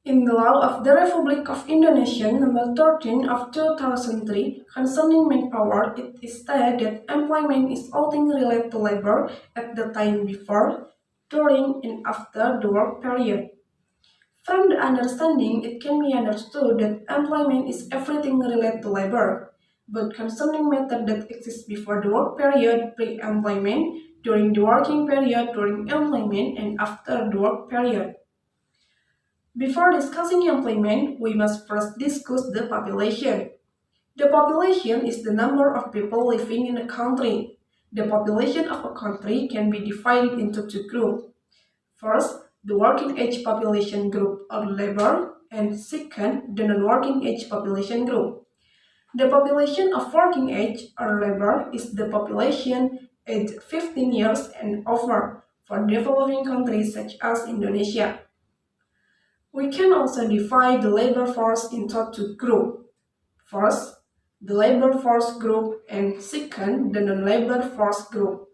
In the Law of the Republic of Indonesia number 13 of 2003 concerning manpower, it is stated that employment is all things related to labor at the time before, during, and after the work period. From the understanding, it can be understood that employment is everything related to labor, but concerning matter that exists before the work period, pre-employment, during the working period, during employment, and after the work period. Before discussing employment, we must first discuss the population. The population is the number of people living in a country. The population of a country can be divided into two groups. First, the working age population group or labor, and second, the non-working age population group. The population of working age or labor is the population aged 15 years and over for developing countries such as Indonesia. We can also divide the labor force into two groups. First, the labor force group, and second, the non-labor force group.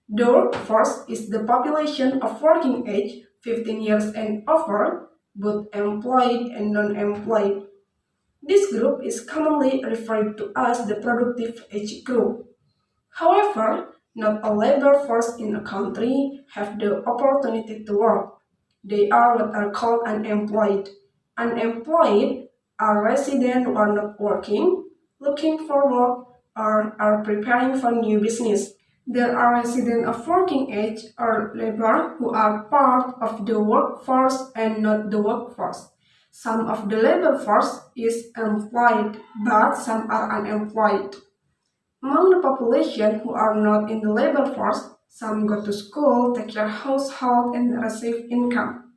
The workforce is the population of working age 15 years and over, both employed and non-employed. This group is commonly referred to as the productive age group. However, not all labor force in a country have the opportunity to work. They are what are called unemployed. Unemployed are residents who are not working, looking for work, or are preparing for new business. There are residents of working age or labor who are part of the workforce and not the workforce. Some of the labor force is employed, but some are unemployed. Among the population who are not in the labor force, some go to school, take care of household, and receive income.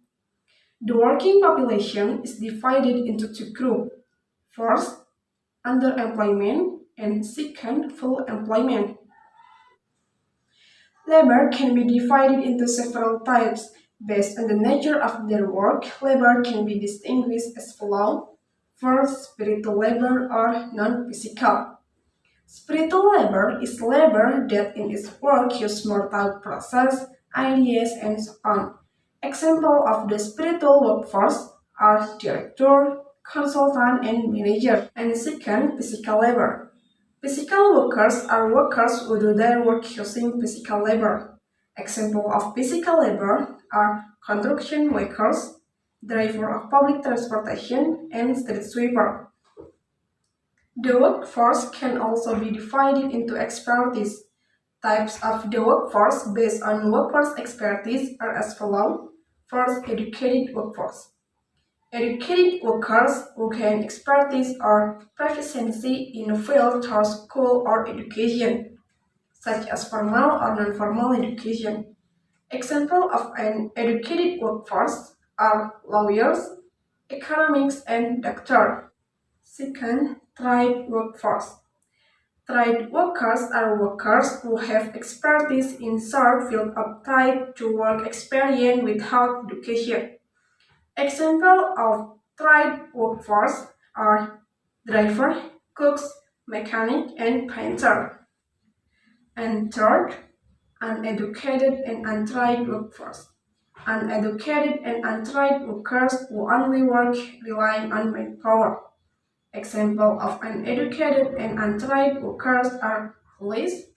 The working population is divided into two groups. First, underemployment, and second, full employment. Labor can be divided into several types. Based on the nature of their work, labor can be distinguished as follows. First, spiritual labor or non-physical. Spiritual labor is labor that in its work uses more thought process, ideas, and so on. Examples of the spiritual workforce are director, consultant, and manager. And second, physical labor. Physical workers are workers who do their work using physical labor. Examples of physical labor are construction workers, driver of public transportation, and street sweeper. The workforce can also be divided into expertise. Types of the workforce based on workforce expertise are as follows. First, educated workforce. Educated workers who gain expertise or proficiency in a field through school or education, such as formal or non-formal education. Examples of an educated workforce are lawyers, economics, and doctors. Second, trade workforce. Trade workers are workers who have expertise in short field of trade to work experience without education. Examples of trade workforce are driver, cooks, mechanic, and painter. And third, uneducated and untrained workforce. Uneducated and untrained workers who only work relying on manpower. Examples of uneducated and untrained workers are police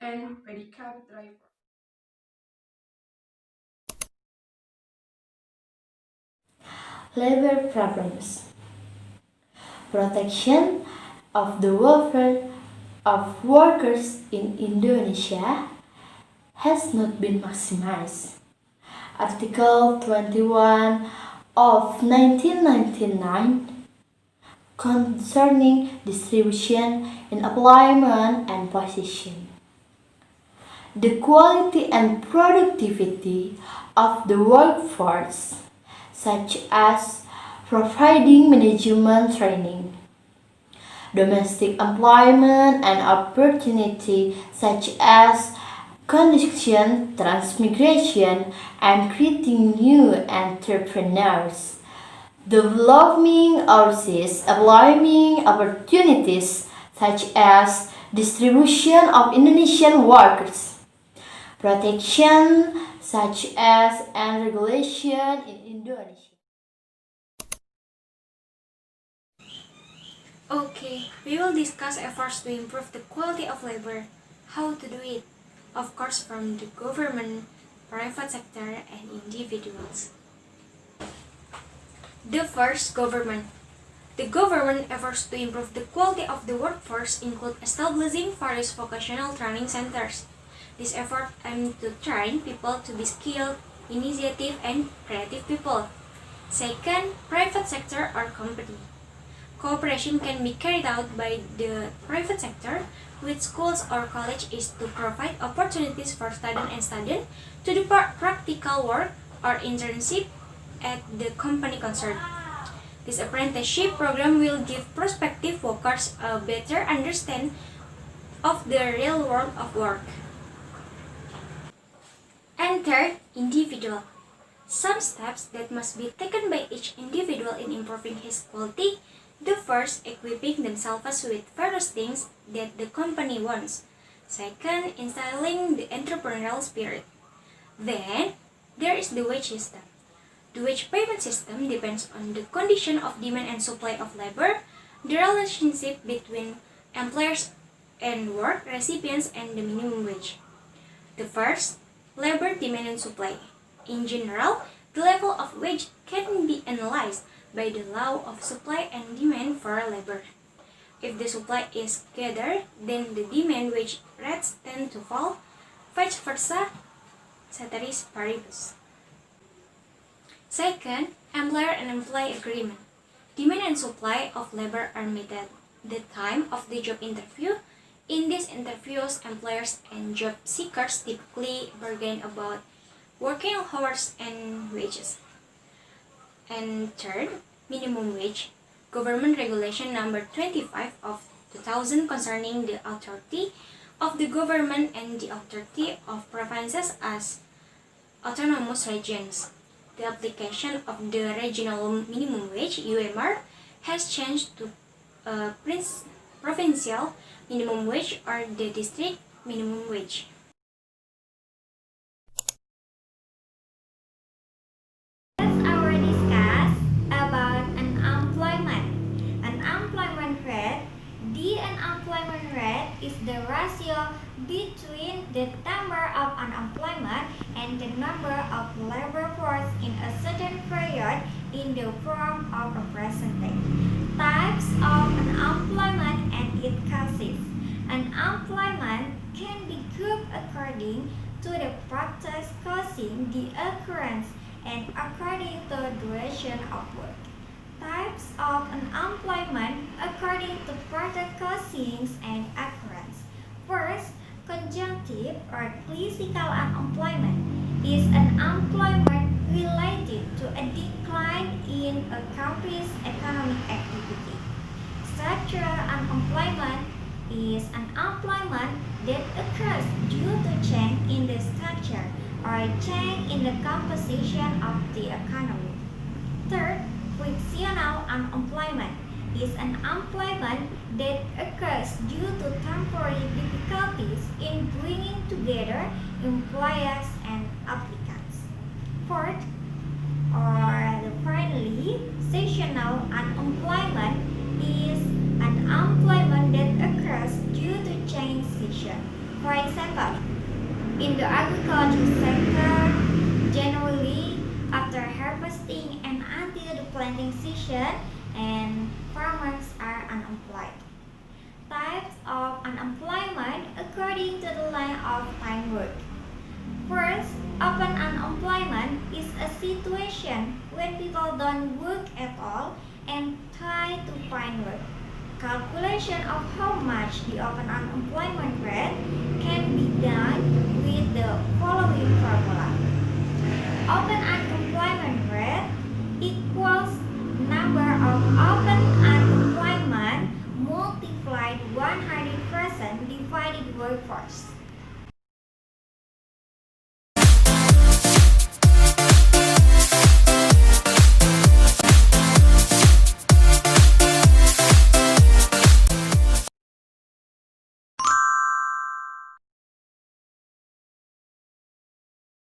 and pedicab drivers. Labor problems. Protection of the welfare of workers in Indonesia has not been maximized. Article 21 of 1999 concerning distribution in employment and position. The quality and productivity of the workforce, such as providing management training, domestic employment and opportunity such as connection, transmigration, and creating new entrepreneurs, developing overseas employment opportunities such as distribution of Indonesian workers, protection such as and regulation in Indonesia. Okay, we will discuss efforts to improve the quality of labor. How to do it? Of course, from the government, private sector, and individuals. The first, government. The government efforts to improve the quality of the workforce include establishing various vocational training centers. This effort aims to train people to be skilled, initiative, and creative people. Second, private sector or company. Cooperation can be carried out by the private sector with schools or colleges to provide opportunities for students to do practical work or internship at the company concerned. This apprenticeship program will give prospective workers a better understanding of the real world of work. And third, individual. Some steps that must be taken by each individual in improving his quality. The first, equipping themselves with various things that the company wants. Second, instilling the entrepreneurial spirit. Then, there is the wage system. The wage payment system depends on the condition of demand and supply of labor, the relationship between employers and work recipients, and the minimum wage. The first, labor demand and supply. In general, the level of wage can be analyzed by the law of supply and demand for labor. If the supply is greater, then the demand wage rates tend to fall, vice versa, ceteris paribus. Second, employer and employee agreement. Demand and supply of labor are met at the time of the job interview. In these interviews, employers and job seekers typically bargain about working hours and wages. And third, minimum wage. Government Regulation Number 25 of 2000 concerning the authority of the government and the authority of provinces as autonomous regions. The application of the regional minimum wage (UMR) has changed to provincial minimum wage or the district minimum wage. Let's our discuss about unemployment. Unemployment rate. The unemployment rate is the ratio between the number of unemployment and the number of labor force in a certain period in the form of a percentage. Types of unemployment and its causes. Unemployment can be grouped according to the factors causing the occurrence and according to the duration of work. Types of unemployment according to factor causings and occurrence. First, conjunctive or classical unemployment is unemployment related to a decline in a country's economic activity. Structural unemployment is unemployment that occurs due to change in the structure or change in the composition of the economy. Third, frictional unemployment is unemployment that occurs due to temporary difficulties in bringing together employers and applicants. Fourth, or finally, seasonal unemployment is unemployment that occurs due to change season. For example, in the agriculture sector, generally after harvesting and until the planting season, and farmers are unemployed. Types of unemployment according to the length of time worked. First, open unemployment is a situation when people don't work at all and try to find work. Calculation of how much the open unemployment rate can be done with the following formula. Open unemployment rate equals number of open unemployment multiplied 100% divided workforce.